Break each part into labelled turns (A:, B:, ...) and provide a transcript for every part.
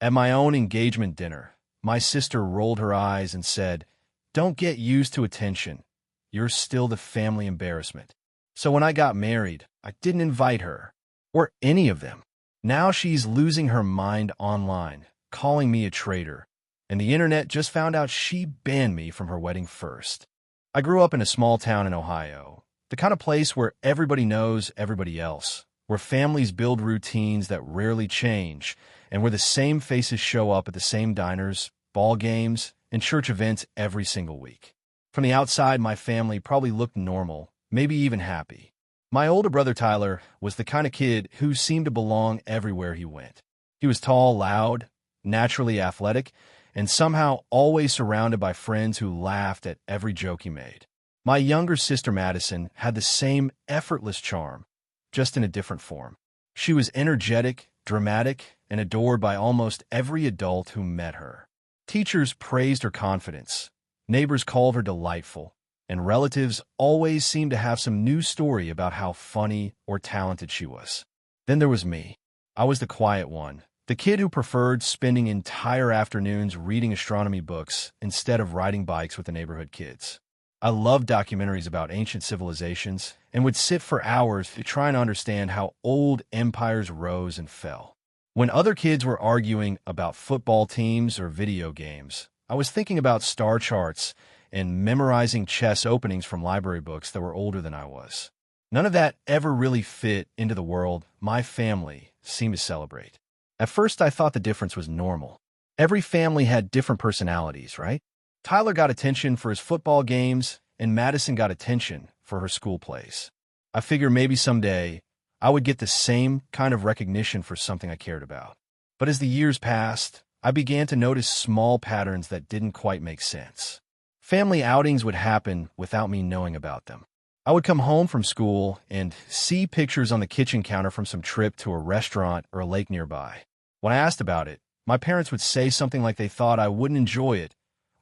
A: At my own engagement dinner, my sister rolled her eyes and said, "Don't get used to attention. You're still the family embarrassment." So when I got married, I didn't invite her, or any of them. Now she's losing her mind online, calling me a traitor, and the internet just found out she banned me from her wedding first. I grew up in a small town in Ohio, the kind of place where everybody knows everybody else, where families build routines that rarely change, and where the same faces show up at the same diners, ball games, and church events every single week. From the outside, my family probably looked normal, maybe even happy. My older brother Tyler was the kind of kid who seemed to belong everywhere he went. He was tall, loud, naturally athletic, and somehow always surrounded by friends who laughed at every joke he made. My younger sister Madison had the same effortless charm, just in a different form. She was energetic, dramatic, and adored by almost every adult who met her. Teachers praised her confidence, neighbors called her delightful, and relatives always seemed to have some new story about how funny or talented she was. Then there was me. I was the quiet one, the kid who preferred spending entire afternoons reading astronomy books instead of riding bikes with the neighborhood kids. I loved documentaries about ancient civilizations and would sit for hours trying to understand how old empires rose and fell. When other kids were arguing about football teams or video games, I was thinking about star charts and memorizing chess openings from library books that were older than I was. None of that ever really fit into the world my family seemed to celebrate. At first, I thought the difference was normal. Every family had different personalities, right? Tyler got attention for his football games, and Madison got attention for her school plays. I figured maybe someday I would get the same kind of recognition for something I cared about. But as the years passed, I began to notice small patterns that didn't quite make sense. Family outings would happen without me knowing about them. I would come home from school and see pictures on the kitchen counter from some trip to a restaurant or a lake nearby. When I asked about it, my parents would say something like they thought I wouldn't enjoy it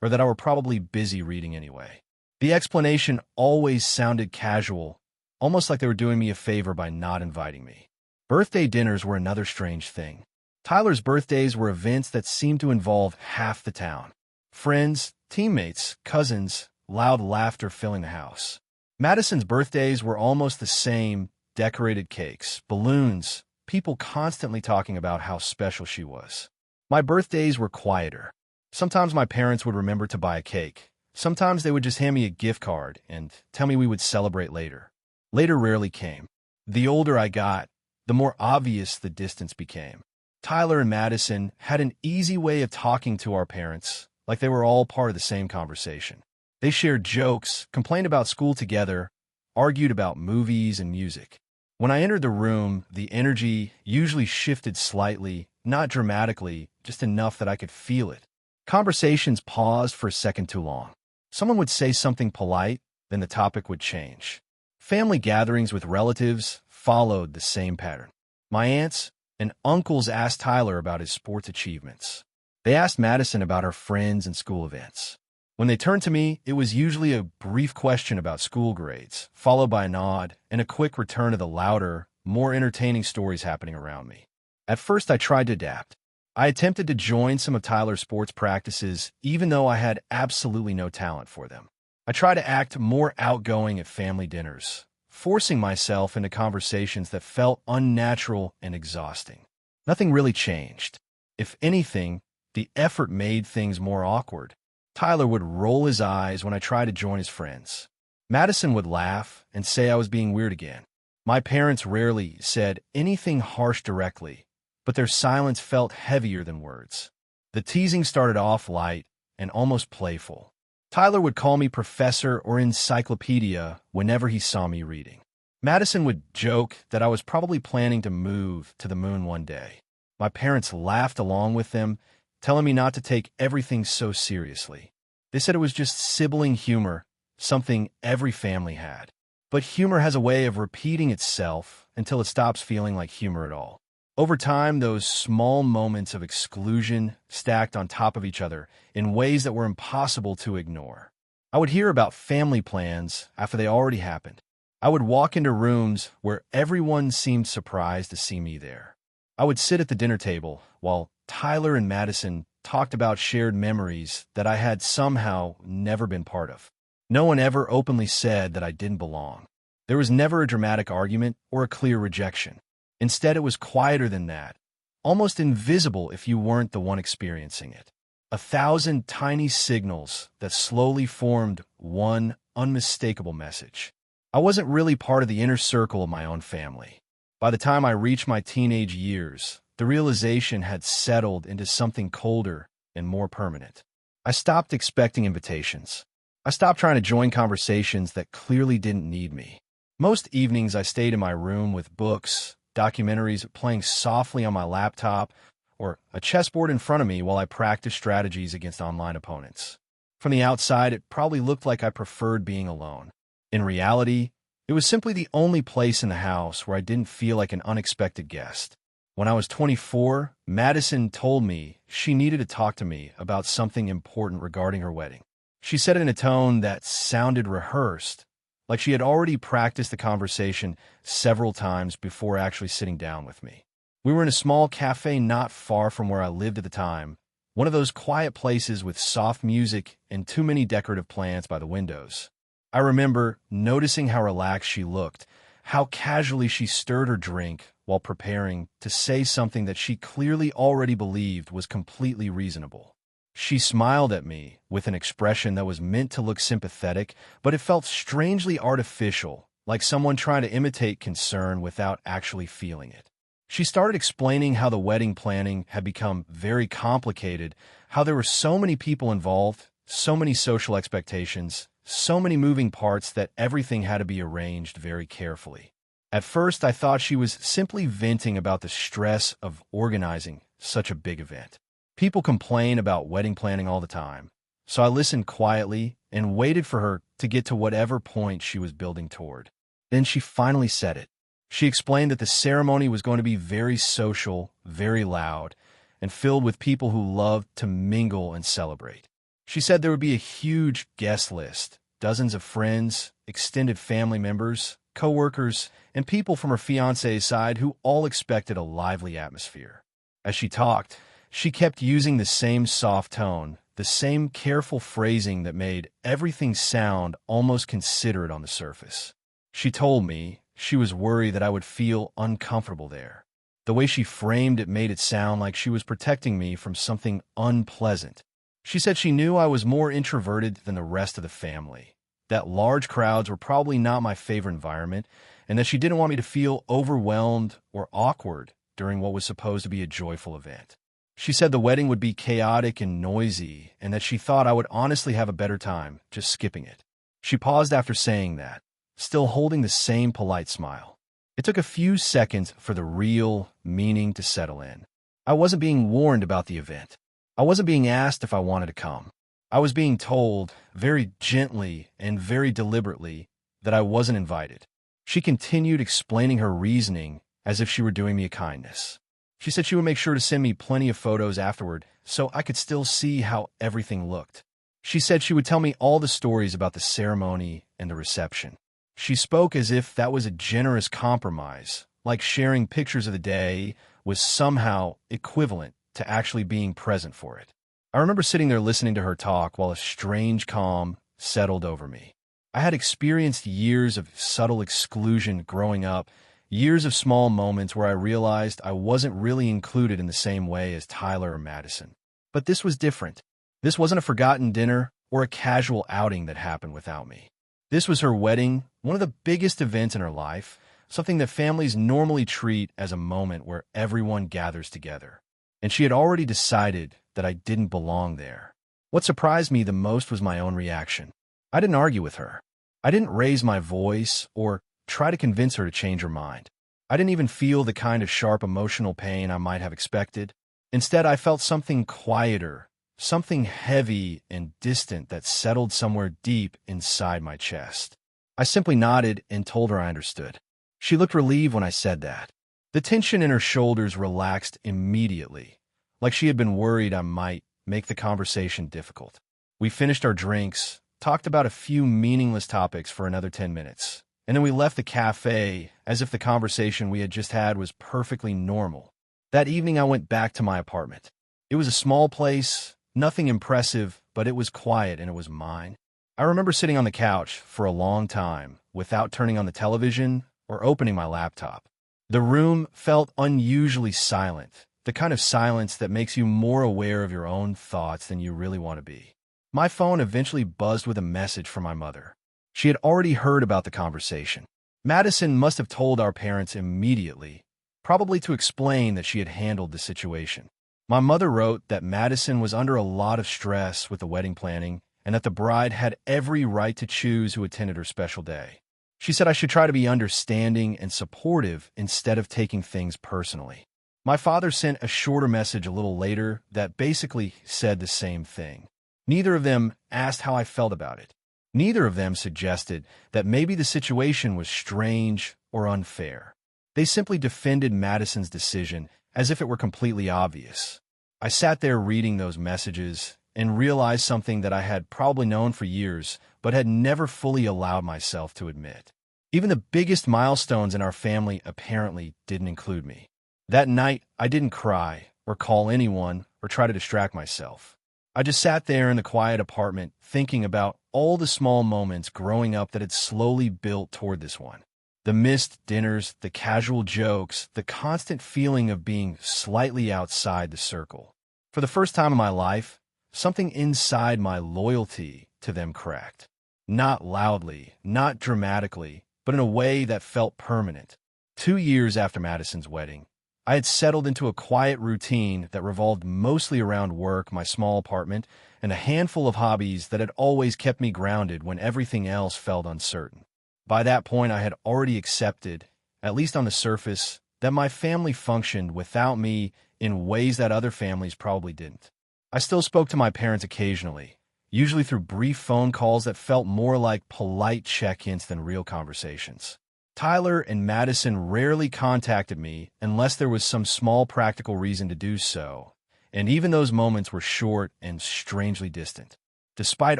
A: or that I were probably busy reading anyway. The explanation always sounded casual, almost like they were doing me a favor by not inviting me. Birthday dinners were another strange thing. Tyler's birthdays were events that seemed to involve half the town. Friends, teammates, cousins, loud laughter filling the house. Madison's birthdays were almost the same: decorated cakes, balloons, people constantly talking about how special she was. My birthdays were quieter. Sometimes my parents would remember to buy a cake. Sometimes they would just hand me a gift card and tell me we would celebrate later. Later rarely came. The older I got, the more obvious the distance became. Tyler and Madison had an easy way of talking to our parents, like they were all part of the same conversation. They shared jokes, complained about school together, argued about movies and music. When I entered the room, the energy usually shifted slightly, not dramatically, just enough that I could feel it. Conversations paused for a second too long. Someone would say something polite, then the topic would change. Family gatherings with relatives followed the same pattern. My aunts and uncles asked Tyler about his sports achievements. They asked Madison about her friends and school events. When they turned to me, it was usually a brief question about school grades, followed by a nod and a quick return to the louder, more entertaining stories happening around me. At first, I tried to adapt. I attempted to join some of Tyler's sports practices, even though I had absolutely no talent for them. I tried to act more outgoing at family dinners, forcing myself into conversations that felt unnatural and exhausting. Nothing really changed. If anything, the effort made things more awkward. Tyler would roll his eyes when I tried to join his friends. Madison would laugh and say I was being weird again. My parents rarely said anything harsh directly, but their silence felt heavier than words. The teasing started off light and almost playful. Tyler would call me professor or encyclopedia whenever he saw me reading. Madison would joke that I was probably planning to move to the moon one day. My parents laughed along with them, telling me not to take everything so seriously. They said it was just sibling humor, something every family had. But humor has a way of repeating itself until it stops feeling like humor at all. Over time, those small moments of exclusion stacked on top of each other in ways that were impossible to ignore. I would hear about family plans after they already happened. I would walk into rooms where everyone seemed surprised to see me there. I would sit at the dinner table while Tyler and Madison talked about shared memories that I had somehow never been part of. No one ever openly said that I didn't belong. There was never a dramatic argument or a clear rejection. Instead, it was quieter than that, almost invisible if you weren't the one experiencing it. 1,000 tiny signals that slowly formed one unmistakable message. I wasn't really part of the inner circle of my own family. By the time I reached my teenage years, the realization had settled into something colder and more permanent. I stopped expecting invitations. I stopped trying to join conversations that clearly didn't need me. Most evenings I stayed in my room with books, documentaries playing softly on my laptop, or a chessboard in front of me while I practiced strategies against online opponents. From the outside, it probably looked like I preferred being alone. In reality, it was simply the only place in the house where I didn't feel like an unexpected guest. When I was 24, Madison told me she needed to talk to me about something important regarding her wedding. She said it in a tone that sounded rehearsed, like she had already practiced the conversation several times before actually sitting down with me. We were in a small cafe not far from where I lived at the time, one of those quiet places with soft music and too many decorative plants by the windows. I remember noticing how relaxed she looked, how casually she stirred her drink while preparing to say something that she clearly already believed was completely reasonable. She smiled at me with an expression that was meant to look sympathetic, but it felt strangely artificial, like someone trying to imitate concern without actually feeling it. She started explaining how the wedding planning had become very complicated, how there were so many people involved, so many social expectations, so many moving parts that everything had to be arranged very carefully. At first, I thought she was simply venting about the stress of organizing such a big event. People complain about wedding planning all the time, so I listened quietly and waited for her to get to whatever point she was building toward. Then she finally said it. She explained that the ceremony was going to be very social, very loud, and filled with people who loved to mingle and celebrate. She said there would be a huge guest list, dozens of friends, extended family members, co-workers, and people from her fiancé's side who all expected a lively atmosphere. As she talked, she kept using the same soft tone, the same careful phrasing that made everything sound almost considerate on the surface. She told me she was worried that I would feel uncomfortable there. The way she framed it made it sound like she was protecting me from something unpleasant. She said she knew I was more introverted than the rest of the family, that large crowds were probably not my favorite environment, and that she didn't want me to feel overwhelmed or awkward during what was supposed to be a joyful event. She said the wedding would be chaotic and noisy, and that she thought I would honestly have a better time just skipping it. She paused after saying that, still holding the same polite smile. It took a few seconds for the real meaning to settle in. I wasn't being warned about the event. I wasn't being asked if I wanted to come. I was being told, very gently and very deliberately, that I wasn't invited. She continued explaining her reasoning as if she were doing me a kindness. She said she would make sure to send me plenty of photos afterward so I could still see how everything looked. She said she would tell me all the stories about the ceremony and the reception. She spoke as if that was a generous compromise, like sharing pictures of the day was somehow equivalent to actually being present for it. I remember sitting there listening to her talk while a strange calm settled over me. I had experienced years of subtle exclusion growing up, years of small moments where I realized I wasn't really included in the same way as Tyler or Madison. But this was different. This wasn't a forgotten dinner or a casual outing that happened without me. This was her wedding, one of the biggest events in her life, something that families normally treat as a moment where everyone gathers together. And she had already decided that I didn't belong there. What surprised me the most was my own reaction. I didn't argue with her. I didn't raise my voice or try to convince her to change her mind. I didn't even feel the kind of sharp emotional pain I might have expected. Instead, I felt something quieter, something heavy and distant that settled somewhere deep inside my chest. I simply nodded and told her I understood. She looked relieved when I said that. The tension in her shoulders relaxed immediately, like she had been worried I might make the conversation difficult. We finished our drinks, talked about a few meaningless topics for another 10 minutes, and then we left the cafe as if the conversation we had just had was perfectly normal. That evening I went back to my apartment. It was a small place, nothing impressive, but it was quiet and it was mine. I remember sitting on the couch for a long time without turning on the television or opening my laptop. The room felt unusually silent, the kind of silence that makes you more aware of your own thoughts than you really want to be. My phone eventually buzzed with a message from my mother. She had already heard about the conversation. Madison must have told our parents immediately, probably to explain that she had handled the situation. My mother wrote that Madison was under a lot of stress with the wedding planning and that the bride had every right to choose who attended her special day. She said I should try to be understanding and supportive instead of taking things personally. My father sent a shorter message a little later that basically said the same thing. Neither of them asked how I felt about it. Neither of them suggested that maybe the situation was strange or unfair. They simply defended Madison's decision as if it were completely obvious. I sat there reading those messages and realized something that I had probably known for years, but had never fully allowed myself to admit. Even the biggest milestones in our family apparently didn't include me. That night, I didn't cry or call anyone or try to distract myself. I just sat there in the quiet apartment thinking about all the small moments growing up that had slowly built toward this one. The missed dinners, the casual jokes, the constant feeling of being slightly outside the circle. For the first time in my life, something inside my loyalty to them cracked. Not loudly, not dramatically, but in a way that felt permanent. 2 years after Madison's wedding, I had settled into a quiet routine that revolved mostly around work, my small apartment, and a handful of hobbies that had always kept me grounded when everything else felt uncertain. By that point, I had already accepted, at least on the surface, that my family functioned without me in ways that other families probably didn't. I still spoke to my parents occasionally, usually through brief phone calls that felt more like polite check-ins than real conversations. Tyler and Madison rarely contacted me unless there was some small practical reason to do so, and even those moments were short and strangely distant. Despite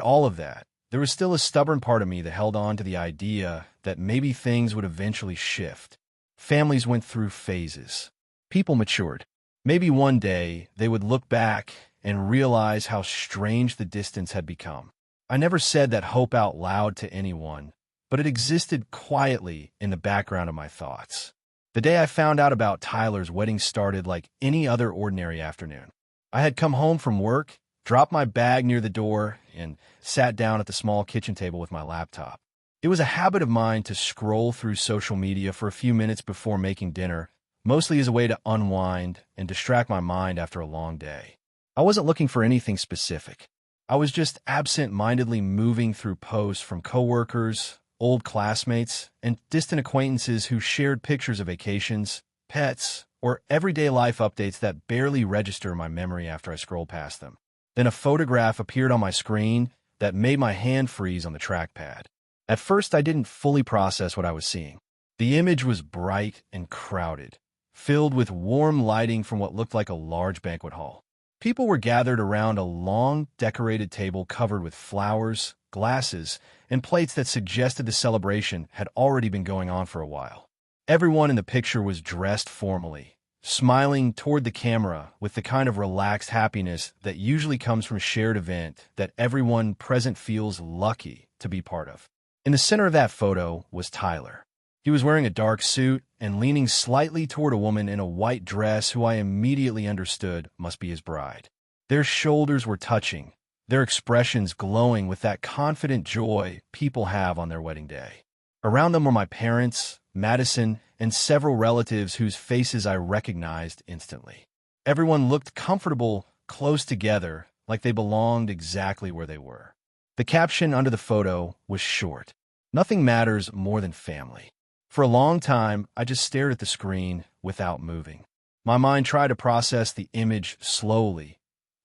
A: all of that, there was still a stubborn part of me that held on to the idea that maybe things would eventually shift. Families went through phases. People matured. Maybe one day they would look back and realize how strange the distance had become. I never said that hope out loud to anyone, but it existed quietly in the background of my thoughts. The day I found out about Tyler's wedding started like any other ordinary afternoon. I had come home from work, dropped my bag near the door, and sat down at the small kitchen table with my laptop. It was a habit of mine to scroll through social media for a few minutes before making dinner, mostly as a way to unwind and distract my mind after a long day. I wasn't looking for anything specific. I was just absent-mindedly moving through posts from coworkers, old classmates, and distant acquaintances who shared pictures of vacations, pets, or everyday life updates that barely register in my memory after I scroll past them. Then a photograph appeared on my screen that made my hand freeze on the trackpad. At first, I didn't fully process what I was seeing. The image was bright and crowded, filled with warm lighting from what looked like a large banquet hall. People were gathered around a long, decorated table covered with flowers, glasses, and plates that suggested the celebration had already been going on for a while. Everyone in the picture was dressed formally, smiling toward the camera with the kind of relaxed happiness that usually comes from a shared event that everyone present feels lucky to be part of. In the center of that photo was Tyler. He was wearing a dark suit and leaning slightly toward a woman in a white dress who I immediately understood must be his bride. Their shoulders were touching, their expressions glowing with that confident joy people have on their wedding day. Around them were my parents, Madison, and several relatives whose faces I recognized instantly. Everyone looked comfortable, close together, like they belonged exactly where they were. The caption under the photo was short. Nothing matters more than family. For a long time, I just stared at the screen without moving. My mind tried to process the image slowly,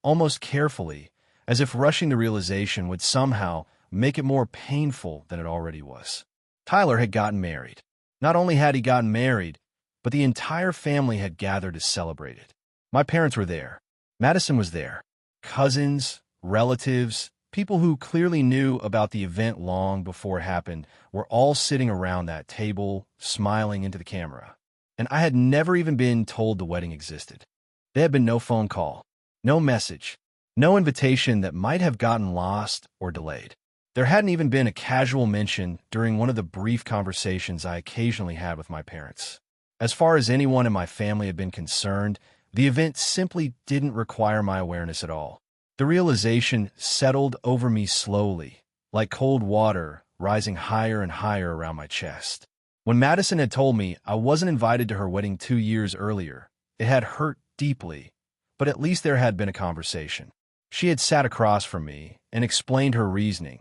A: almost carefully, as if rushing the realization would somehow make it more painful than it already was. Tyler had gotten married. Not only had he gotten married, but the entire family had gathered to celebrate it. My parents were there. Madison was there. Cousins, relatives, people who clearly knew about the event long before it happened were all sitting around that table, smiling into the camera. And I had never even been told the wedding existed. There had been no phone call, No message. No invitation that might have gotten lost or delayed. There hadn't even been a casual mention during one of the brief conversations I occasionally had with my parents. As far as anyone in my family had been concerned, the event simply didn't require my awareness at all. The realization settled over me slowly, like cold water rising higher and higher around my chest. When Madison had told me I wasn't invited to her wedding 2 years earlier, it had hurt deeply, but at least there had been a conversation. She had sat across from me and explained her reasoning,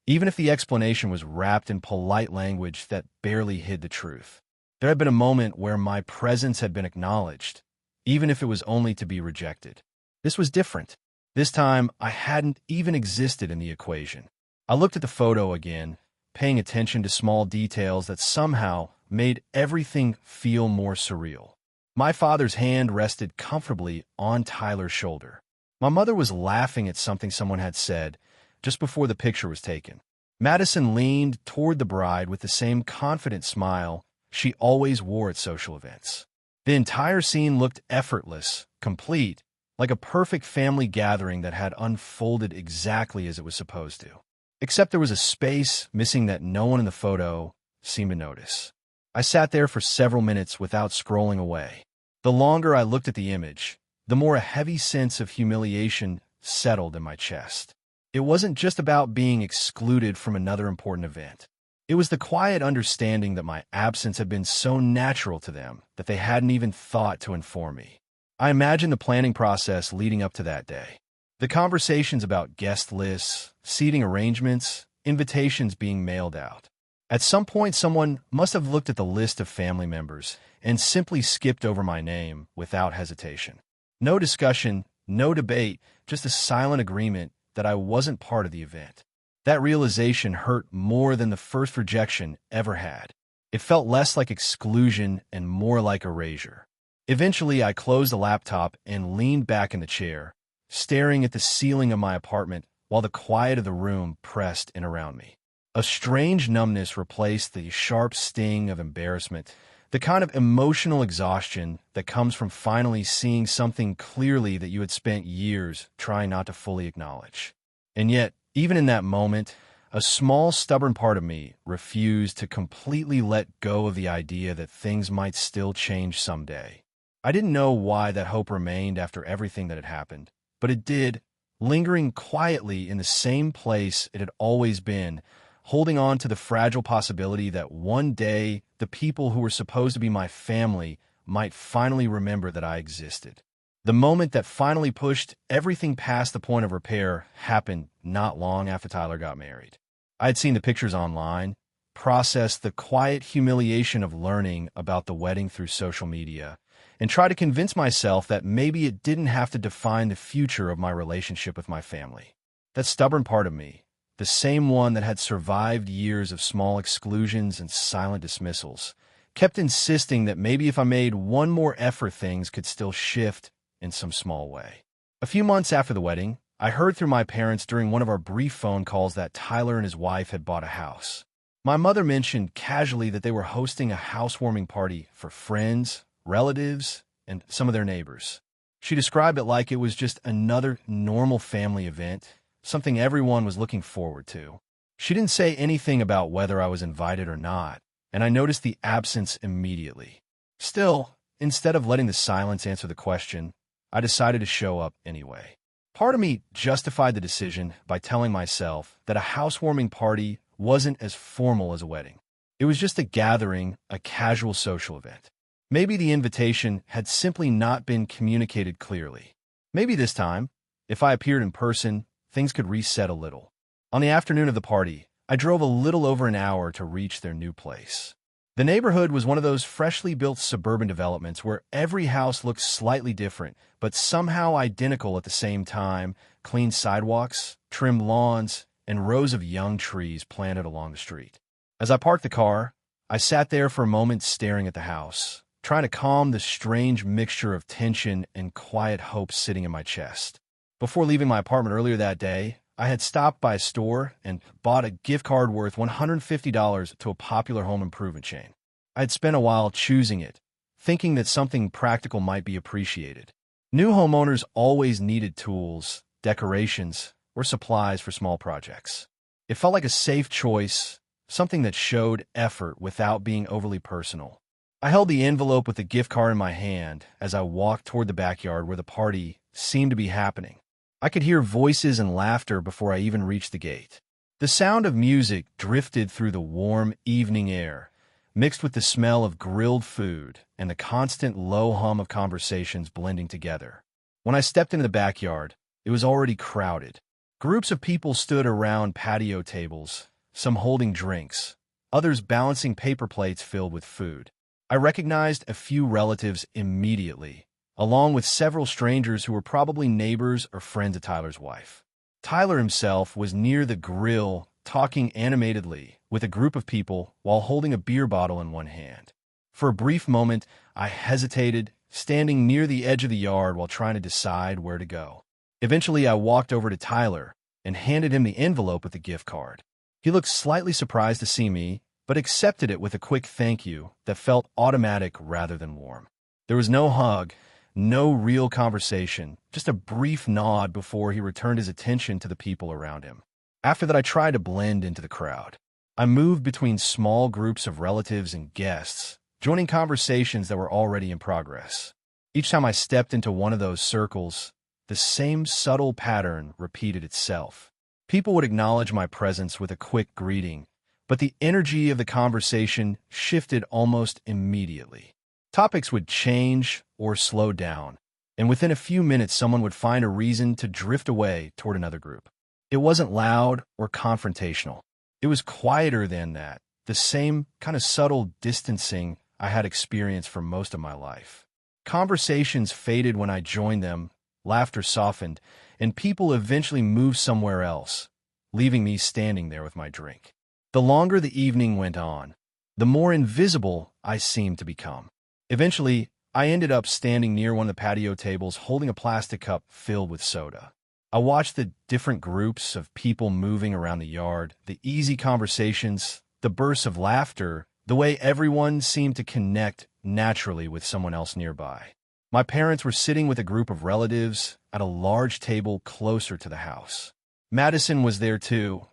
A: even if the explanation was wrapped in polite language that barely hid the truth. There had been a moment where my presence had been acknowledged, even if it was only to be rejected. This was different. This time, I hadn't even existed in the equation. I looked at the photo again, paying attention to small details that somehow made everything feel more surreal. My father's hand rested comfortably on Tyler's shoulder. My mother was laughing at something someone had said just before the picture was taken. Madison leaned toward the bride with the same confident smile she always wore at social events. The entire scene looked effortless, complete, like a perfect family gathering that had unfolded exactly as it was supposed to. Except there was a space missing that no one in the photo seemed to notice. I sat there for several minutes without scrolling away. The longer I looked at the image, the more a heavy sense of humiliation settled in my chest. It wasn't just about being excluded from another important event. It was the quiet understanding that my absence had been so natural to them that they hadn't even thought to inform me. I imagined the planning process leading up to that day. The conversations about guest lists, seating arrangements, invitations being mailed out. At some point, someone must have looked at the list of family members and simply skipped over my name without hesitation. No discussion, no debate, just a silent agreement that I wasn't part of the event. That realization hurt more than the first rejection ever had. It felt less like exclusion and more like erasure. Eventually, I closed the laptop and leaned back in the chair, staring at the ceiling of my apartment while the quiet of the room pressed in around me. A strange numbness replaced the sharp sting of embarrassment, the kind of emotional exhaustion that comes from finally seeing something clearly that you had spent years trying not to fully acknowledge. And yet, even in that moment, a small, stubborn part of me refused to completely let go of the idea that things might still change someday. I didn't know why that hope remained after everything that had happened, but it did, lingering quietly in the same place it had always been, holding on to the fragile possibility that one day the people who were supposed to be my family might finally remember that I existed. The moment that finally pushed everything past the point of repair happened not long after Tyler got married. I had seen the pictures online, processed the quiet humiliation of learning about the wedding through social media, and tried to convince myself that maybe it didn't have to define the future of my relationship with my family. That stubborn part of me, the same one that had survived years of small exclusions and silent dismissals, kept insisting that maybe if I made one more effort, things could still shift in some small way. A few months after the wedding, I heard through my parents during one of our brief phone calls that Tyler and his wife had bought a house. My mother mentioned casually that they were hosting a housewarming party for friends, relatives, and some of their neighbors. She described it like it was just another normal family event, something everyone was looking forward to. She didn't say anything about whether I was invited or not, and I noticed the absence immediately. Still, instead of letting the silence answer the question, I decided to show up anyway. Part of me justified the decision by telling myself that a housewarming party wasn't as formal as a wedding. It was just a gathering, a casual social event. Maybe the invitation had simply not been communicated clearly. Maybe this time, if I appeared in person, things could reset a little. On the afternoon of the party, I drove a little over an hour to reach their new place. The neighborhood was one of those freshly built suburban developments where every house looked slightly different, but somehow identical at the same time: clean sidewalks, trimmed lawns, and rows of young trees planted along the street. As I parked the car, I sat there for a moment staring at the house, trying to calm the strange mixture of tension and quiet hope sitting in my chest. Before leaving my apartment earlier that day, I had stopped by a store and bought a gift card worth $150 to a popular home improvement chain. I had spent a while choosing it, thinking that something practical might be appreciated. New homeowners always needed tools, decorations, or supplies for small projects. It felt like a safe choice, something that showed effort without being overly personal. I held the envelope with the gift card in my hand as I walked toward the backyard where the party seemed to be happening. I could hear voices and laughter before I even reached the gate. The sound of music drifted through the warm evening air, mixed with the smell of grilled food and the constant low hum of conversations blending together. When I stepped into the backyard, it was already crowded. Groups of people stood around patio tables, some holding drinks, others balancing paper plates filled with food. I recognized a few relatives immediately, along with several strangers who were probably neighbors or friends of Tyler's wife. Tyler himself was near the grill, talking animatedly with a group of people while holding a beer bottle in one hand. For a brief moment, I hesitated, standing near the edge of the yard while trying to decide where to go. Eventually, I walked over to Tyler and handed him the envelope with the gift card. He looked slightly surprised to see me, but accepted it with a quick thank you that felt automatic rather than warm. There was no hug, no real conversation, just a brief nod before he returned his attention to the people around him. After that, I tried to blend into the crowd. I moved between small groups of relatives and guests, joining conversations that were already in progress. Each time I stepped into one of those circles, the same subtle pattern repeated itself. People would acknowledge my presence with a quick greeting, but the energy of the conversation shifted almost immediately. Topics would change or slow down, and within a few minutes someone would find a reason to drift away toward another group. It wasn't loud or confrontational. It was quieter than that, the same kind of subtle distancing I had experienced for most of my life. Conversations faded when I joined them, laughter softened, and people eventually moved somewhere else, leaving me standing there with my drink. The longer the evening went on, the more invisible I seemed to become. Eventually, I ended up standing near one of the patio tables holding a plastic cup filled with soda. I watched the different groups of people moving around the yard, the easy conversations, the bursts of laughter, the way everyone seemed to connect naturally with someone else nearby. My parents were sitting with a group of relatives at a large table closer to the house. Madison was there too,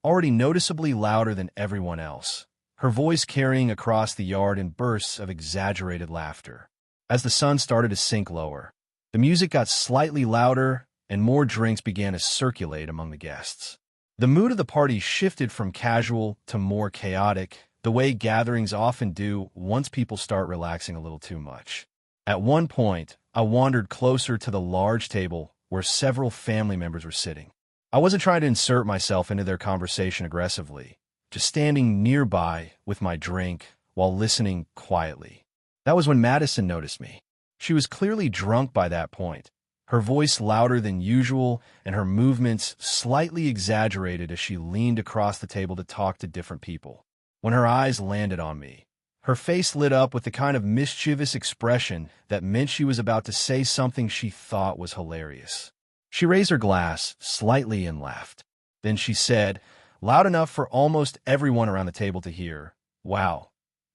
A: already noticeably louder than everyone else, her voice carrying across the yard in bursts of exaggerated laughter. As the sun started to sink lower, the music got slightly louder and more drinks began to circulate among the guests. The mood of the party shifted from casual to more chaotic, the way gatherings often do once people start relaxing a little too much. At one point, I wandered closer to the large table where several family members were sitting. I wasn't trying to insert myself into their conversation aggressively, just standing nearby with my drink while listening quietly. That was when Madison noticed me. She was clearly drunk by that point, her voice louder than usual and her movements slightly exaggerated as she leaned across the table to talk to different people. When her eyes landed on me, her face lit up with the kind of mischievous expression that meant she was about to say something she thought was hilarious. She raised her glass slightly and laughed. Then she said, loud enough for almost everyone around the table to hear, "Wow,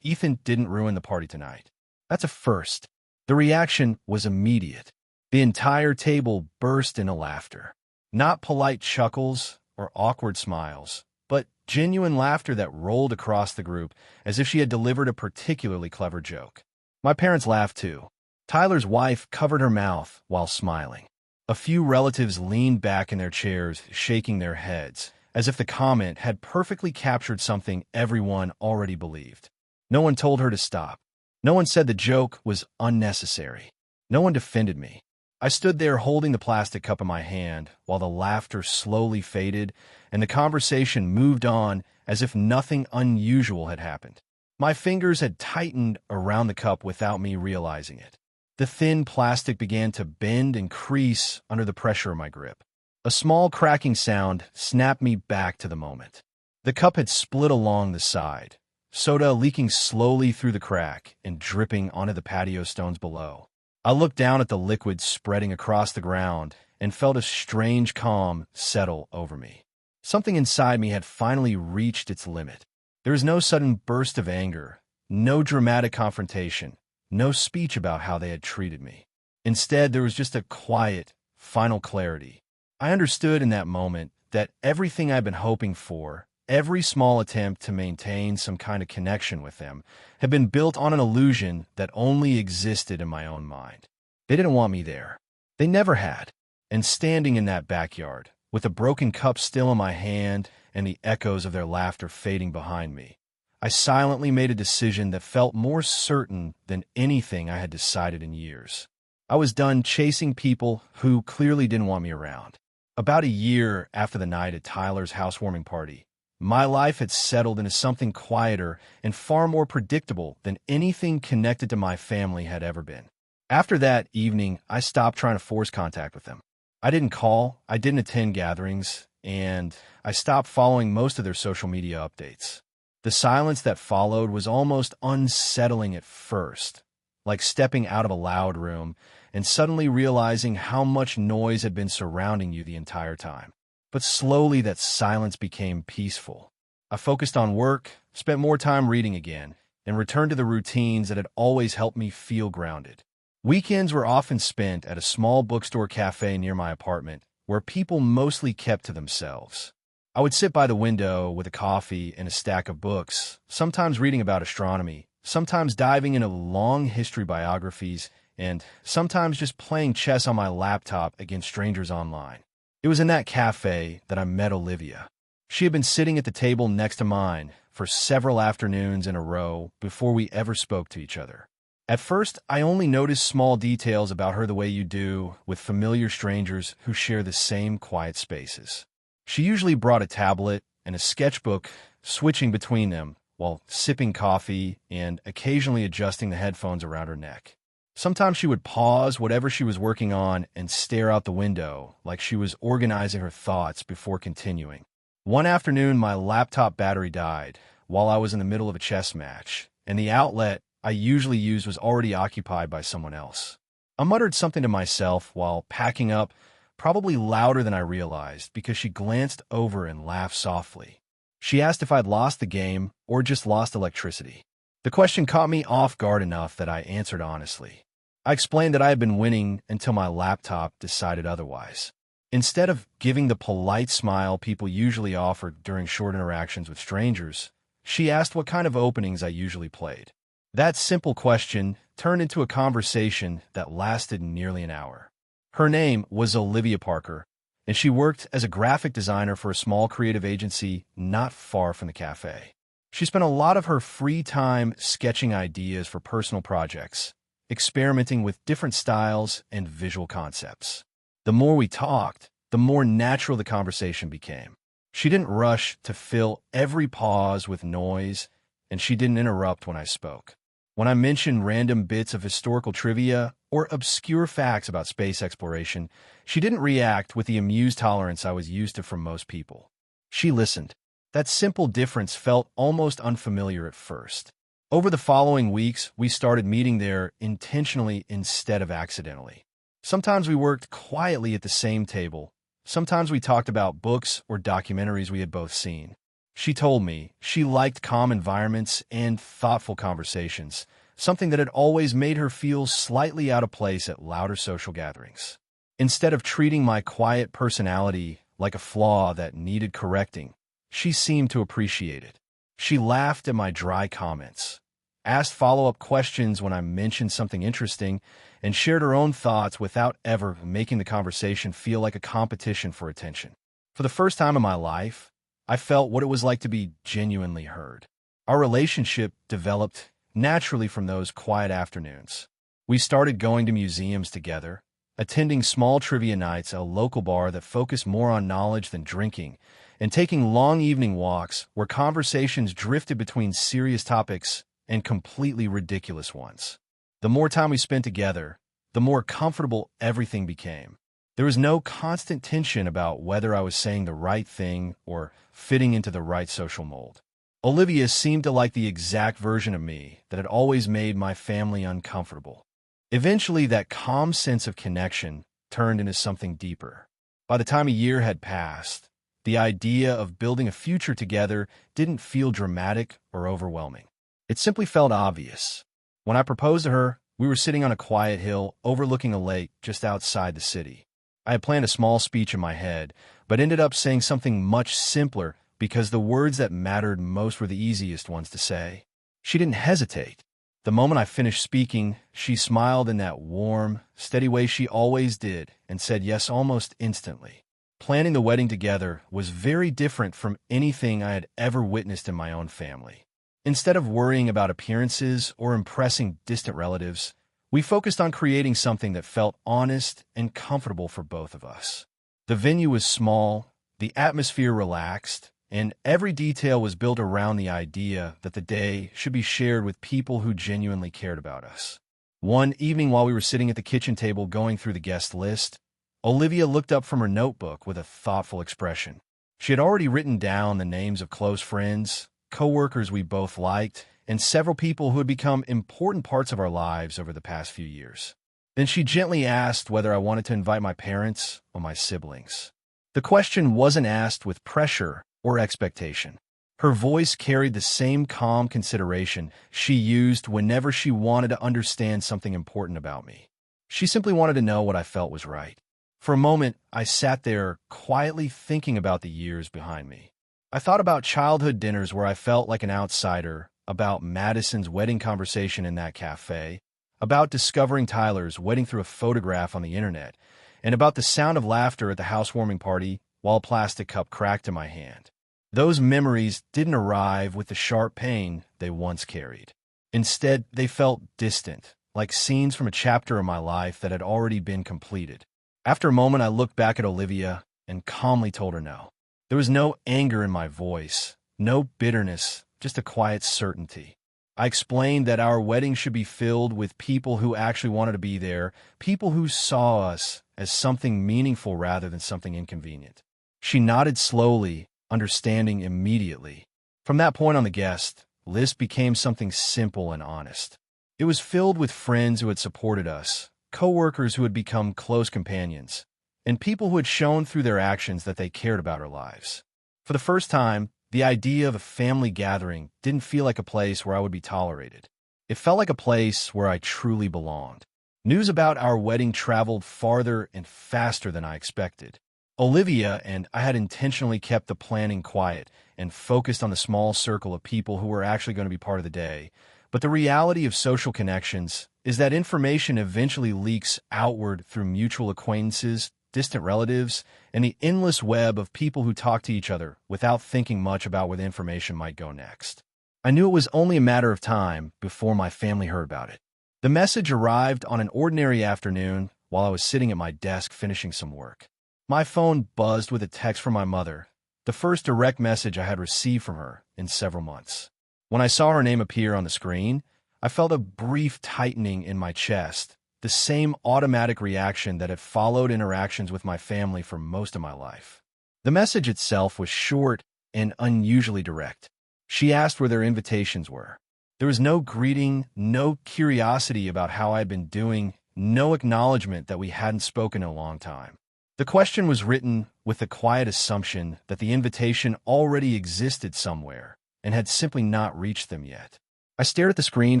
A: Ethan didn't ruin the party tonight. That's a first." The reaction was immediate. The entire table burst into laughter. Not polite chuckles or awkward smiles, but genuine laughter that rolled across the group as if she had delivered a particularly clever joke. My parents laughed too. Tyler's wife covered her mouth while smiling. A few relatives leaned back in their chairs, shaking their heads, as if the comment had perfectly captured something everyone already believed. No one told her to stop. No one said the joke was unnecessary. No one defended me. I stood there holding the plastic cup in my hand while the laughter slowly faded and the conversation moved on as if nothing unusual had happened. My fingers had tightened around the cup without me realizing it. The thin plastic began to bend and crease under the pressure of my grip. A small cracking sound snapped me back to the moment. The cup had split along the side, soda leaking slowly through the crack and dripping onto the patio stones below. I looked down at the liquid spreading across the ground and felt a strange calm settle over me. Something inside me had finally reached its limit. There was no sudden burst of anger, no dramatic confrontation, no speech about how they had treated me. Instead, there was just a quiet, final clarity. I understood in that moment that everything I'd been hoping for, every small attempt to maintain some kind of connection with them, had been built on an illusion that only existed in my own mind. They didn't want me there. They never had. And standing in that backyard, with a broken cup still in my hand and the echoes of their laughter fading behind me, I silently made a decision that felt more certain than anything I had decided in years. I was done chasing people who clearly didn't want me around. About a year after the night at Tyler's housewarming party, my life had settled into something quieter and far more predictable than anything connected to my family had ever been. After that evening, I stopped trying to force contact with them. I didn't call, I didn't attend gatherings, and I stopped following most of their social media updates. The silence that followed was almost unsettling at first, like stepping out of a loud room and suddenly realizing how much noise had been surrounding you the entire time. But slowly that silence became peaceful. I focused on work, spent more time reading again, and returned to the routines that had always helped me feel grounded. Weekends were often spent at a small bookstore cafe near my apartment, where people mostly kept to themselves. I would sit by the window with a coffee and a stack of books, sometimes reading about astronomy, sometimes diving into long history biographies, and sometimes just playing chess on my laptop against strangers online. It was in that cafe that I met Olivia. She had been sitting at the table next to mine for several afternoons in a row before we ever spoke to each other. At first, I only noticed small details about her the way you do with familiar strangers who share the same quiet spaces. She usually brought a tablet and a sketchbook, switching between them while sipping coffee and occasionally adjusting the headphones around her neck. Sometimes she would pause whatever she was working on and stare out the window like she was organizing her thoughts before continuing. One afternoon, my laptop battery died while I was in the middle of a chess match, and the outlet I usually used was already occupied by someone else. I muttered something to myself while packing up, probably louder than I realized, because she glanced over and laughed softly. She asked if I'd lost the game or just lost electricity. The question caught me off guard enough that I answered honestly. I explained that I had been winning until my laptop decided otherwise. Instead of giving the polite smile people usually offer during short interactions with strangers, she asked what kind of openings I usually played. That simple question turned into a conversation that lasted nearly an hour. Her name was Olivia Parker, and she worked as a graphic designer for a small creative agency not far from the cafe. She spent a lot of her free time sketching ideas for personal projects, experimenting with different styles and visual concepts. The more we talked, the more natural the conversation became. She didn't rush to fill every pause with noise, and she didn't interrupt when I spoke. When I mentioned random bits of historical trivia or obscure facts about space exploration, she didn't react with the amused tolerance I was used to from most people. She listened. That simple difference felt almost unfamiliar at first. Over the following weeks, we started meeting there intentionally instead of accidentally. Sometimes we worked quietly at the same table. Sometimes we talked about books or documentaries we had both seen. She told me she liked calm environments and thoughtful conversations, something that had always made her feel slightly out of place at louder social gatherings. Instead of treating my quiet personality like a flaw that needed correcting, she seemed to appreciate it. She laughed at my dry comments, asked follow-up questions when I mentioned something interesting, and shared her own thoughts without ever making the conversation feel like a competition for attention. For the first time in my life, I felt what it was like to be genuinely heard. Our relationship developed naturally from those quiet afternoons. We started going to museums together, attending small trivia nights at a local bar that focused more on knowledge than drinking, and taking long evening walks where conversations drifted between serious topics and completely ridiculous ones. The more time we spent together, the more comfortable everything became. There was no constant tension about whether I was saying the right thing or fitting into the right social mold. Olivia seemed to like the exact version of me that had always made my family uncomfortable. Eventually, that calm sense of connection turned into something deeper. By the time a year had passed, the idea of building a future together didn't feel dramatic or overwhelming. It simply felt obvious. When I proposed to her, We were sitting on a quiet hill overlooking a lake just outside the city. I had planned a small speech in my head, but ended up saying something much simpler because the words that mattered most were the easiest ones to say. She didn't hesitate. The moment I finished speaking, she smiled in that warm, steady way she always did and said yes almost instantly. Planning the wedding together was very different from anything I had ever witnessed in my own family. Instead of worrying about appearances or impressing distant relatives, we focused on creating something that felt honest and comfortable for both of us. The venue was small, the atmosphere relaxed, and every detail was built around the idea that the day should be shared with people who genuinely cared about us. One evening while we were sitting at the kitchen table going through the guest list, Olivia looked up from her notebook with a thoughtful expression. She had already written down the names of close friends, coworkers we both liked, and several people who had become important parts of our lives over the past few years. Then she gently asked whether I wanted to invite my parents or my siblings. The question wasn't asked with pressure or expectation. Her voice carried the same calm consideration she used whenever she wanted to understand something important about me. She simply wanted to know what I felt was right. For a moment, I sat there quietly thinking about the years behind me. I thought about childhood dinners where I felt like an outsider, about Madison's wedding conversation in that cafe, about discovering Tyler's wedding through a photograph on the internet, and about the sound of laughter at the housewarming party while a plastic cup cracked in my hand. Those memories didn't arrive with the sharp pain they once carried. Instead, they felt distant, like scenes from a chapter of my life that had already been completed. After a moment, I looked back at Olivia and calmly told her no. There was no anger in my voice, no bitterness, just a quiet certainty. I explained that our wedding should be filled with people who actually wanted to be there, people who saw us as something meaningful rather than something inconvenient. She nodded slowly, understanding immediately. From that point on, the guest list became something simple and honest. It was filled with friends who had supported us, coworkers who had become close companions, and people who had shown through their actions that they cared about our lives. For the first time, the idea of a family gathering didn't feel like a place where I would be tolerated. It felt like a place where I truly belonged. News about our wedding traveled farther and faster than I expected. Olivia and I had intentionally kept the planning quiet and focused on the small circle of people who were actually going to be part of the day. But the reality of social connections is that information eventually leaks outward through mutual acquaintances, distant relatives, and the endless web of people who talk to each other without thinking much about where the information might go next. I knew it was only a matter of time before my family heard about it. The message arrived on an ordinary afternoon while I was sitting at my desk finishing some work. My phone buzzed with a text from my mother, the first direct message I had received from her in several months. When I saw her name appear on the screen, I felt a brief tightening in my chest, the same automatic reaction that had followed interactions with my family for most of my life. The message itself was short and unusually direct. She asked where their invitations were. There was no greeting, no curiosity about how I had been doing, no acknowledgement that we hadn't spoken in a long time. The question was written with the quiet assumption that the invitation already existed somewhere and had simply not reached them yet. I stared at the screen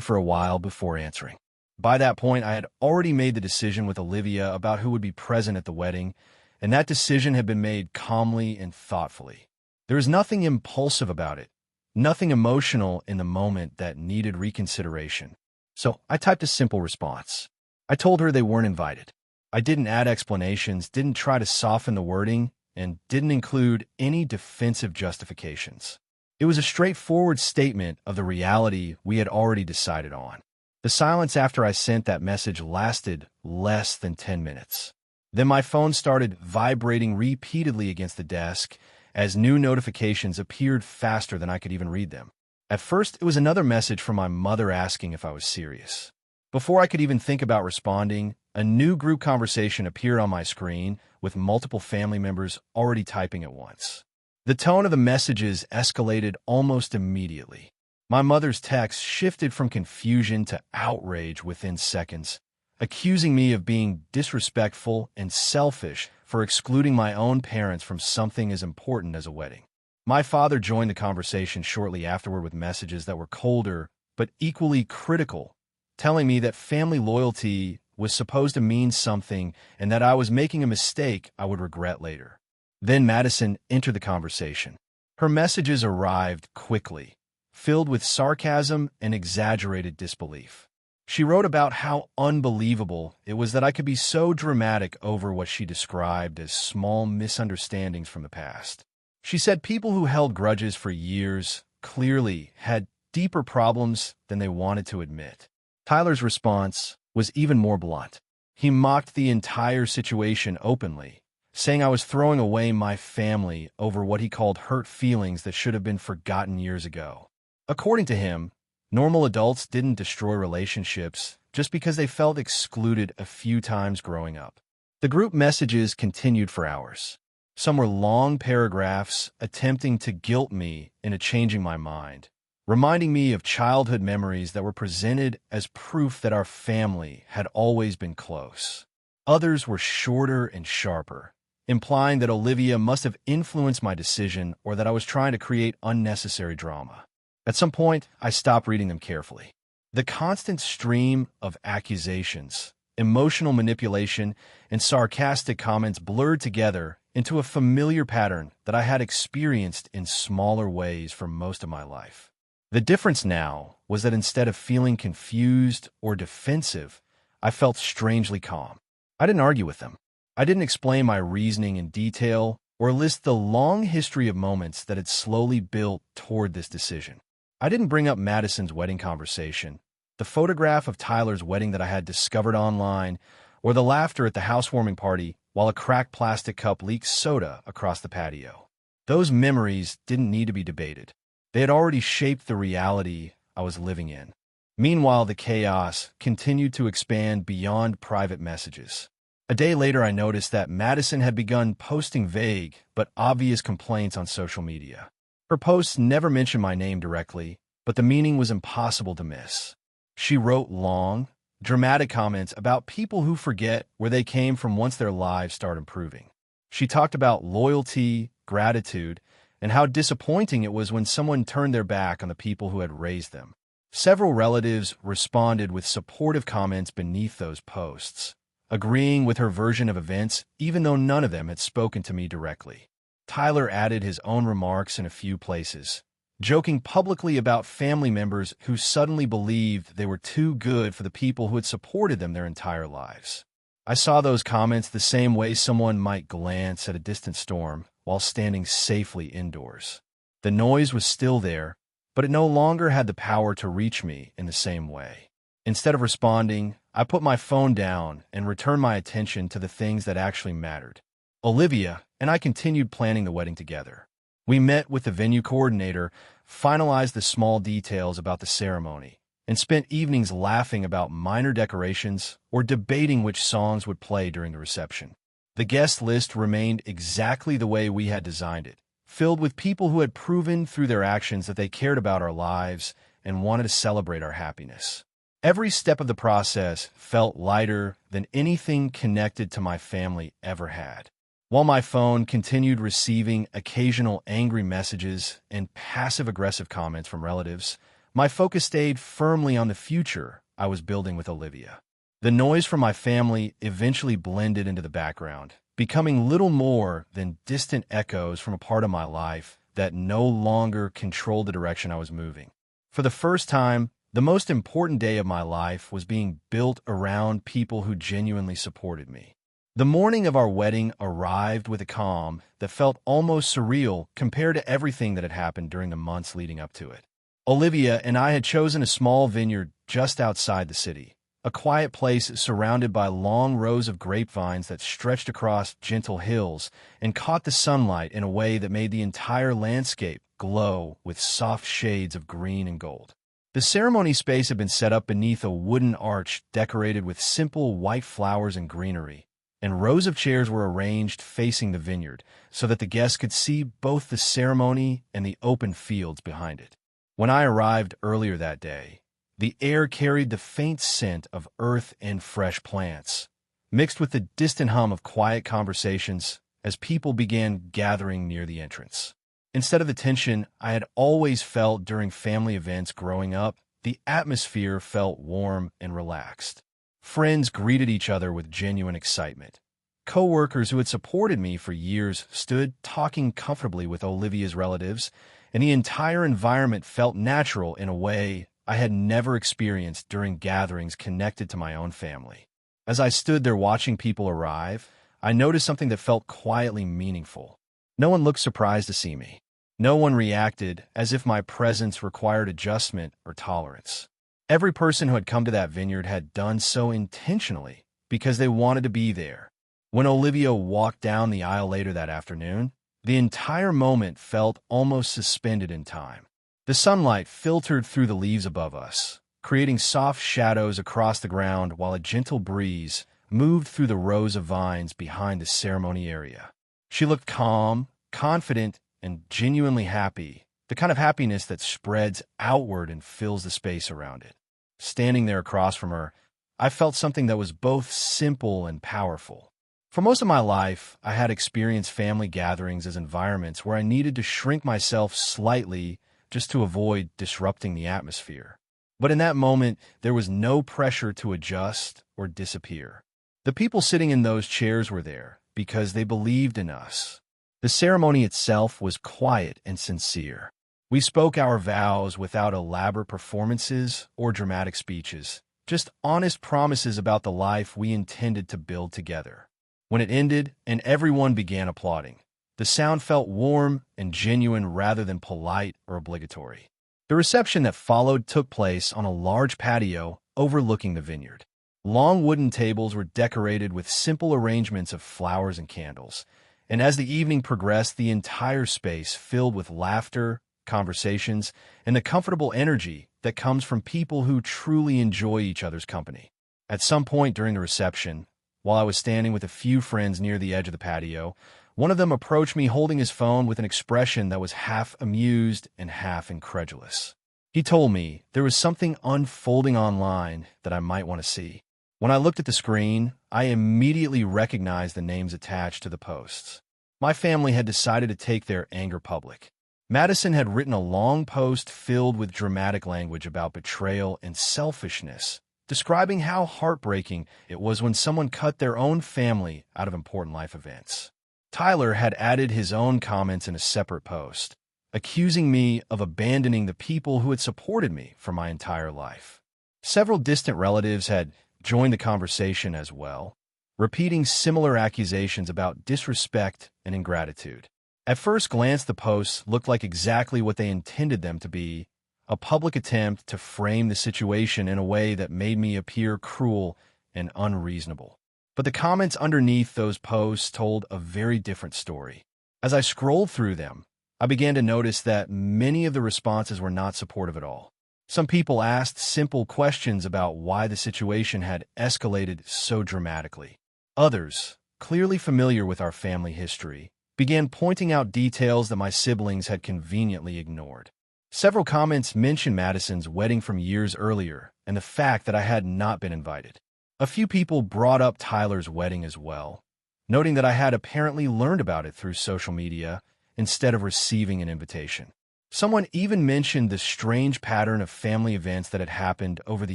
A: for a while before answering. By that point, I had already made the decision with Olivia about who would be present at the wedding, and that decision had been made calmly and thoughtfully. There was nothing impulsive about it, nothing emotional in the moment that needed reconsideration. So I typed a simple response. I told her they weren't invited. I didn't add explanations, didn't try to soften the wording, and didn't include any defensive justifications. It was a straightforward statement of the reality we had already decided on. The silence after I sent that message lasted less than 10 minutes. Then my phone started vibrating repeatedly against the desk as new notifications appeared faster than I could even read them. At first, it was another message from my mother asking if I was serious. Before I could even think about responding, a new group conversation appeared on my screen with multiple family members already typing at once. The tone of the messages escalated almost immediately. My mother's text shifted from confusion to outrage within seconds, accusing me of being disrespectful and selfish for excluding my own parents from something as important as a wedding. My father joined the conversation shortly afterward with messages that were colder but equally critical, telling me that family loyalty was supposed to mean something and that I was making a mistake I would regret later. Then Madison entered the conversation. Her messages arrived quickly, filled with sarcasm and exaggerated disbelief. She wrote about how unbelievable it was that I could be so dramatic over what she described as small misunderstandings from the past. She said people who held grudges for years clearly had deeper problems than they wanted to admit. Tyler's response was even more blunt. He mocked the entire situation openly, saying I was throwing away my family over what he called hurt feelings that should have been forgotten years ago. According to him, normal adults didn't destroy relationships just because they felt excluded a few times growing up. The group messages continued for hours. Some were long paragraphs attempting to guilt me into changing my mind, reminding me of childhood memories that were presented as proof that our family had always been close. Others were shorter and sharper, implying that Olivia must have influenced my decision or that I was trying to create unnecessary drama. At some point, I stopped reading them carefully. The constant stream of accusations, emotional manipulation, and sarcastic comments blurred together into a familiar pattern that I had experienced in smaller ways for most of my life. The difference now was that instead of feeling confused or defensive, I felt strangely calm. I didn't argue with them. I didn't explain my reasoning in detail or list the long history of moments that had slowly built toward this decision. I didn't bring up Madison's wedding conversation, the photograph of Tyler's wedding that I had discovered online, or the laughter at the housewarming party while a cracked plastic cup leaked soda across the patio. Those memories didn't need to be debated. They had already shaped the reality I was living in. Meanwhile, the chaos continued to expand beyond private messages. A day later, I noticed that Madison had begun posting vague but obvious complaints on social media. Her posts never mentioned my name directly, but the meaning was impossible to miss. She wrote long, dramatic comments about people who forget where they came from once their lives start improving. She talked about loyalty, gratitude, and how disappointing it was when someone turned their back on the people who had raised them. Several relatives responded with supportive comments beneath those posts, agreeing with her version of events even though none of them had spoken to me directly. Tyler added his own remarks in a few places, joking publicly about family members who suddenly believed they were too good for the people who had supported them their entire lives. I saw those comments the same way someone might glance at a distant storm while standing safely indoors. The noise was still there, but it no longer had the power to reach me in the same way. Instead of responding, I put my phone down and returned my attention to the things that actually mattered. Olivia and I continued planning the wedding together. We met with the venue coordinator, finalized the small details about the ceremony, and spent evenings laughing about minor decorations or debating which songs would play during the reception. The guest list remained exactly the way we had designed it, filled with people who had proven through their actions that they cared about our lives and wanted to celebrate our happiness. Every step of the process felt lighter than anything connected to my family ever had. While my phone continued receiving occasional angry messages and passive-aggressive comments from relatives, my focus stayed firmly on the future I was building with Olivia. The noise from my family eventually blended into the background, becoming little more than distant echoes from a part of my life that no longer controlled the direction I was moving. For the first time, the most important day of my life was being built around people who genuinely supported me. The morning of our wedding arrived with a calm that felt almost surreal compared to everything that had happened during the months leading up to it. Olivia and I had chosen a small vineyard just outside the city, a quiet place surrounded by long rows of grapevines that stretched across gentle hills and caught the sunlight in a way that made the entire landscape glow with soft shades of green and gold. The ceremony space had been set up beneath a wooden arch decorated with simple white flowers and greenery, and rows of chairs were arranged facing the vineyard so that the guests could see both the ceremony and the open fields behind it. When I arrived earlier that day, the air carried the faint scent of earth and fresh plants, mixed with the distant hum of quiet conversations as people began gathering near the entrance. Instead of the tension I had always felt during family events growing up, the atmosphere felt warm and relaxed. Friends greeted each other with genuine excitement. Co-workers who had supported me for years stood talking comfortably with Olivia's relatives, and the entire environment felt natural in a way I had never experienced during gatherings connected to my own family. As I stood there watching people arrive, I noticed something that felt quietly meaningful. No one looked surprised to see me. No one reacted as if my presence required adjustment or tolerance. Every person who had come to that vineyard had done so intentionally because they wanted to be there. When Olivia walked down the aisle later that afternoon, the entire moment felt almost suspended in time. The sunlight filtered through the leaves above us, creating soft shadows across the ground while a gentle breeze moved through the rows of vines behind the ceremony area. She looked calm, confident, and genuinely happy, the kind of happiness that spreads outward and fills the space around it. Standing there across from her, I felt something that was both simple and powerful. For most of my life, I had experienced family gatherings as environments where I needed to shrink myself slightly just to avoid disrupting the atmosphere. But in that moment, there was no pressure to adjust or disappear. The people sitting in those chairs were there because they believed in us. The ceremony itself was quiet and sincere. We spoke our vows without elaborate performances or dramatic speeches, just honest promises about the life we intended to build together. When it ended and everyone began applauding, the sound felt warm and genuine rather than polite or obligatory. The reception that followed took place on a large patio overlooking the vineyard. Long wooden tables were decorated with simple arrangements of flowers and candles, and as the evening progressed, the entire space filled with laughter, conversations, and the comfortable energy that comes from people who truly enjoy each other's company. At some point during the reception, while I was standing with a few friends near the edge of the patio, one of them approached me holding his phone with an expression that was half amused and half incredulous. He told me there was something unfolding online that I might want to see. When I looked at the screen, I immediately recognized the names attached to the posts. My family had decided to take their anger public. Madison had written a long post filled with dramatic language about betrayal and selfishness, describing how heartbreaking it was when someone cut their own family out of important life events. Tyler had added his own comments in a separate post, accusing me of abandoning the people who had supported me for my entire life. Several distant relatives had joined the conversation as well, repeating similar accusations about disrespect and ingratitude. At first glance, the posts looked like exactly what they intended them to be, a public attempt to frame the situation in a way that made me appear cruel and unreasonable. But the comments underneath those posts told a very different story. As I scrolled through them, I began to notice that many of the responses were not supportive at all. Some people asked simple questions about why the situation had escalated so dramatically. Others, clearly familiar with our family history, began pointing out details that my siblings had conveniently ignored. Several comments mentioned Madison's wedding from years earlier and the fact that I had not been invited. A few people brought up Tyler's wedding as well, noting that I had apparently learned about it through social media instead of receiving an invitation. Someone even mentioned the strange pattern of family events that had happened over the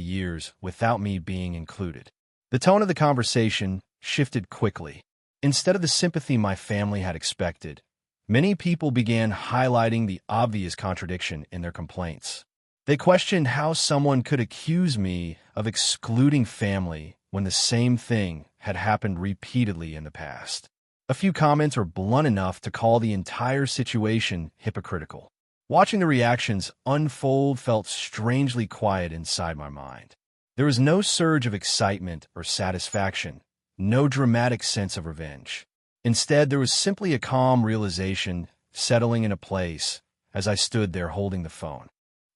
A: years without me being included. The tone of the conversation shifted quickly. Instead of the sympathy my family had expected, many people began highlighting the obvious contradiction in their complaints. They questioned how someone could accuse me of excluding family when the same thing had happened repeatedly in the past. A few comments were blunt enough to call the entire situation hypocritical. Watching the reactions unfold felt strangely quiet inside my mind. There was no surge of excitement or satisfaction, no dramatic sense of revenge. Instead, there was simply a calm realization settling into place as I stood there holding the phone.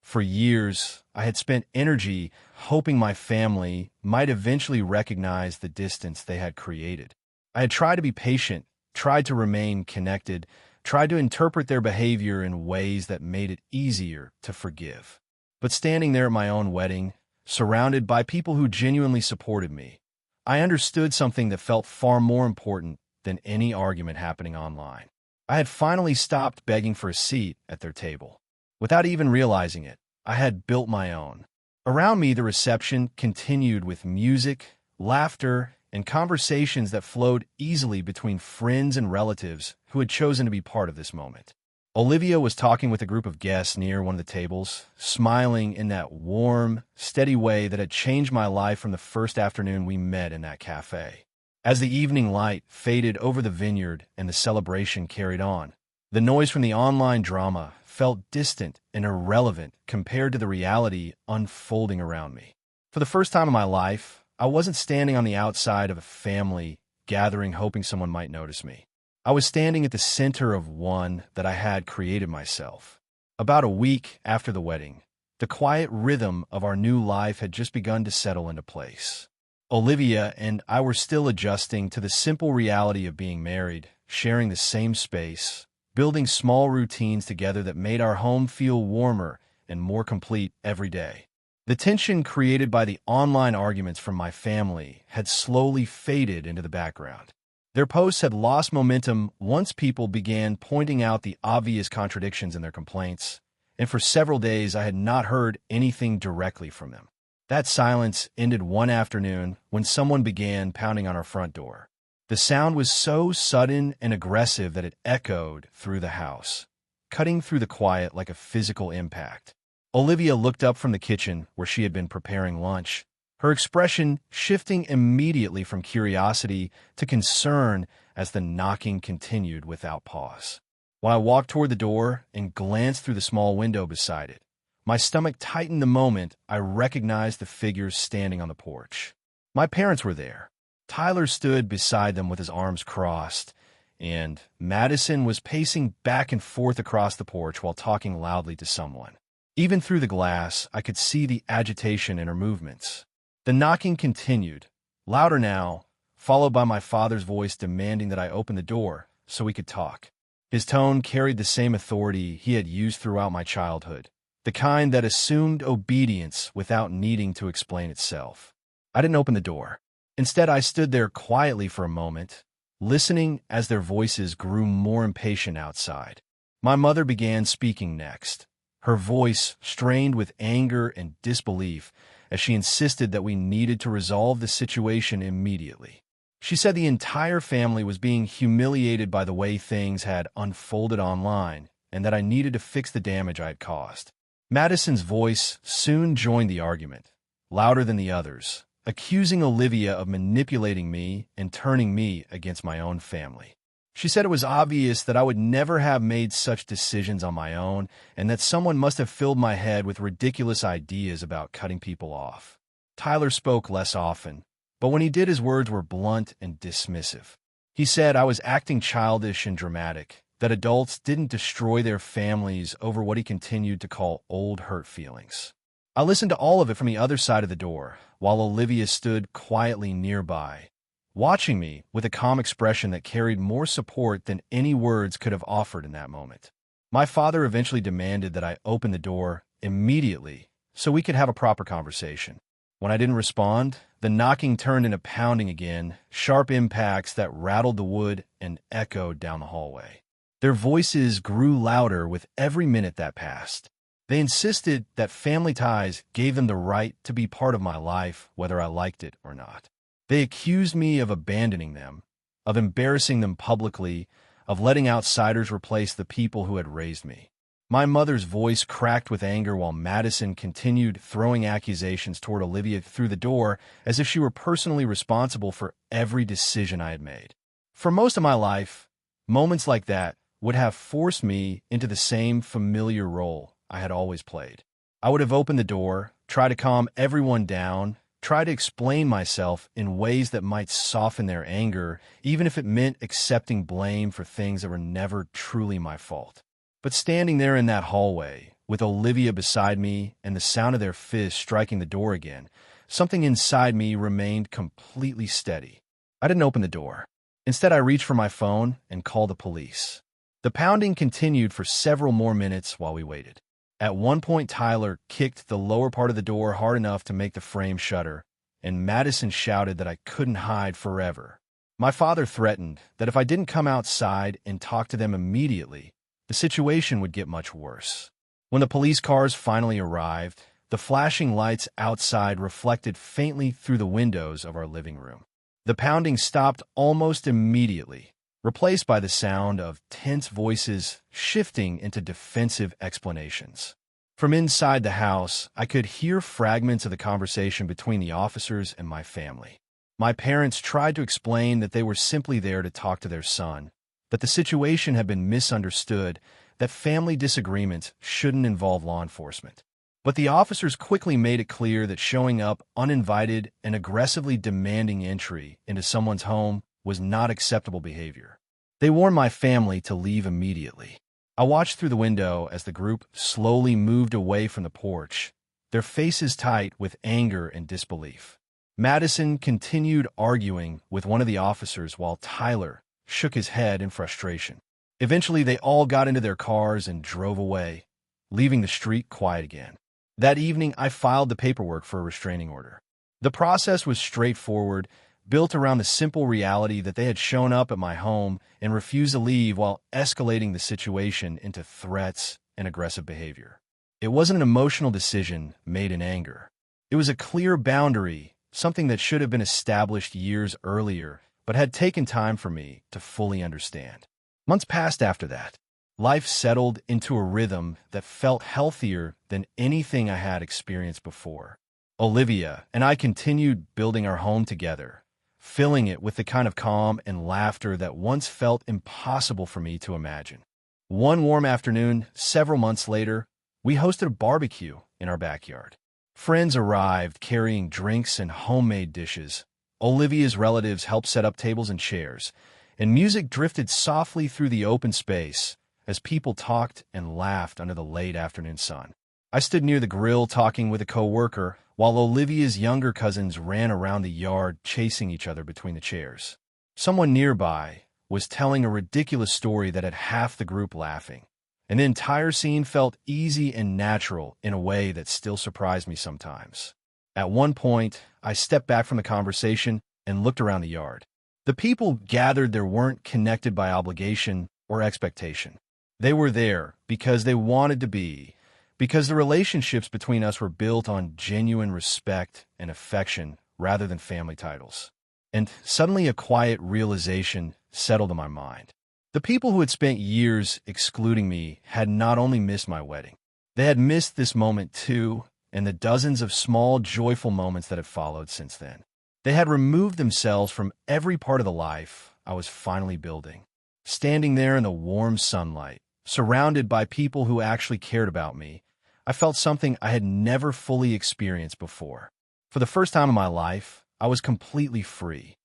A: For years, I had spent energy hoping my family might eventually recognize the distance they had created. I had tried to be patient, tried to remain connected, tried to interpret their behavior in ways that made it easier to forgive. But standing there at my own wedding, surrounded by people who genuinely supported me, I understood something that felt far more important than any argument happening online. I had finally stopped begging for a seat at their table. Without even realizing it, I had built my own. Around me, the reception continued with music, laughter, and conversations that flowed easily between friends and relatives who had chosen to be part of this moment. Olivia was talking with a group of guests near one of the tables, smiling in that warm, steady way that had changed my life from the first afternoon we met in that cafe. As the evening light faded over the vineyard and the celebration carried on, the noise from the online drama felt distant and irrelevant compared to the reality unfolding around me. For the first time in my life, I wasn't standing on the outside of a family gathering hoping someone might notice me. I was standing at the center of one that I had created myself. About a week after the wedding, the quiet rhythm of our new life had just begun to settle into place. Olivia and I were still adjusting to the simple reality of being married, sharing the same space, building small routines together that made our home feel warmer and more complete every day. The tension created by the online arguments from my family had slowly faded into the background. Their posts had lost momentum once people began pointing out the obvious contradictions in their complaints, and for several days I had not heard anything directly from them. That silence ended one afternoon when someone began pounding on our front door. The sound was so sudden and aggressive that it echoed through the house, cutting through the quiet like a physical impact. Olivia looked up from the kitchen where she had been preparing lunch, her expression shifting immediately from curiosity to concern as the knocking continued without pause. When I walked toward the door and glanced through the small window beside it, my stomach tightened the moment I recognized the figures standing on the porch. My parents were there. Tyler stood beside them with his arms crossed, and Madison was pacing back and forth across the porch while talking loudly to someone. Even through the glass, I could see the agitation in her movements. The knocking continued, louder now, followed by my father's voice demanding that I open the door so we could talk. His tone carried the same authority he had used throughout my childhood, the kind that assumed obedience without needing to explain itself. I didn't open the door. Instead, I stood there quietly for a moment, listening as their voices grew more impatient outside. My mother began speaking next, her voice strained with anger and disbelief as she insisted that we needed to resolve the situation immediately. She said the entire family was being humiliated by the way things had unfolded online and that I needed to fix the damage I had caused. Madison's voice soon joined the argument, louder than the others, accusing Olivia of manipulating me and turning me against my own family. She said it was obvious that I would never have made such decisions on my own and that someone must have filled my head with ridiculous ideas about cutting people off. Tyler spoke less often, but when he did, his words were blunt and dismissive. He said I was acting childish and dramatic, that adults didn't destroy their families over what he continued to call old hurt feelings. I listened to all of it from the other side of the door, while Olivia stood quietly nearby, watching me with a calm expression that carried more support than any words could have offered in that moment. My father eventually demanded that I open the door immediately so we could have a proper conversation. When I didn't respond, the knocking turned into pounding again, sharp impacts that rattled the wood and echoed down the hallway. Their voices grew louder with every minute that passed. They insisted that family ties gave them the right to be part of my life, whether I liked it or not. They accused me of abandoning them, of embarrassing them publicly, of letting outsiders replace the people who had raised me. My mother's voice cracked with anger while Madison continued throwing accusations toward Olivia through the door as if she were personally responsible for every decision I had made. For most of my life, moments like that would have forced me into the same familiar role I had always played. I would have opened the door, tried to calm everyone down, try to explain myself in ways that might soften their anger, even if it meant accepting blame for things that were never truly my fault. But standing there in that hallway, with Olivia beside me and the sound of their fists striking the door again, something inside me remained completely steady. I didn't open the door. Instead, I reached for my phone and called the police. The pounding continued for several more minutes while we waited. At one point, Tyler kicked the lower part of the door hard enough to make the frame shudder, and Madison shouted that I couldn't hide forever. My father threatened that if I didn't come outside and talk to them immediately, the situation would get much worse. When the police cars finally arrived, The flashing lights outside reflected faintly through the windows of our living room. The pounding stopped almost immediately, replaced by the sound of tense voices shifting into defensive explanations. From inside the house, I could hear fragments of the conversation between the officers and my family. My parents tried to explain that they were simply there to talk to their son, that the situation had been misunderstood, that family disagreements shouldn't involve law enforcement. But the officers quickly made it clear that showing up uninvited and aggressively demanding entry into someone's home was not acceptable behavior. They warned my family to leave immediately. I watched through the window as the group slowly moved away from the porch, their faces tight with anger and disbelief. Madison continued arguing with one of the officers while Tyler shook his head in frustration. Eventually, they all got into their cars and drove away, leaving the street quiet again. That evening, I filed the paperwork for a restraining order. The process was straightforward, built around the simple reality that they had shown up at my home and refused to leave while escalating the situation into threats and aggressive behavior. It wasn't an emotional decision made in anger. It was a clear boundary, something that should have been established years earlier, but had taken time for me to fully understand. Months passed after that. Life settled into a rhythm that felt healthier than anything I had experienced before. Olivia and I continued building our home together, filling it with the kind of calm and laughter that once felt impossible for me to imagine. One warm afternoon, several months later, we hosted a barbecue in our backyard. Friends arrived carrying drinks and homemade dishes. Olivia's relatives helped set up tables and chairs, and music drifted softly through the open space as people talked and laughed under the late afternoon sun. I stood near the grill talking with a coworker, while Olivia's younger cousins ran around the yard chasing each other between the chairs. Someone nearby was telling a ridiculous story that had half the group laughing, and the entire scene felt easy and natural in a way that still surprised me sometimes. At one point, I stepped back from the conversation and looked around the yard. The people gathered there weren't connected by obligation or expectation. They were there because they wanted to be, because the relationships between us were built on genuine respect and affection rather than family titles. And suddenly a quiet realization settled in my mind. The people who had spent years excluding me had not only missed my wedding, they had missed this moment too, and the dozens of small, joyful moments that had followed since then. They had removed themselves from every part of the life I was finally building. Standing there in the warm sunlight, surrounded by people who actually cared about me, I felt something I had never fully experienced before. For the first time in my life, I was completely free.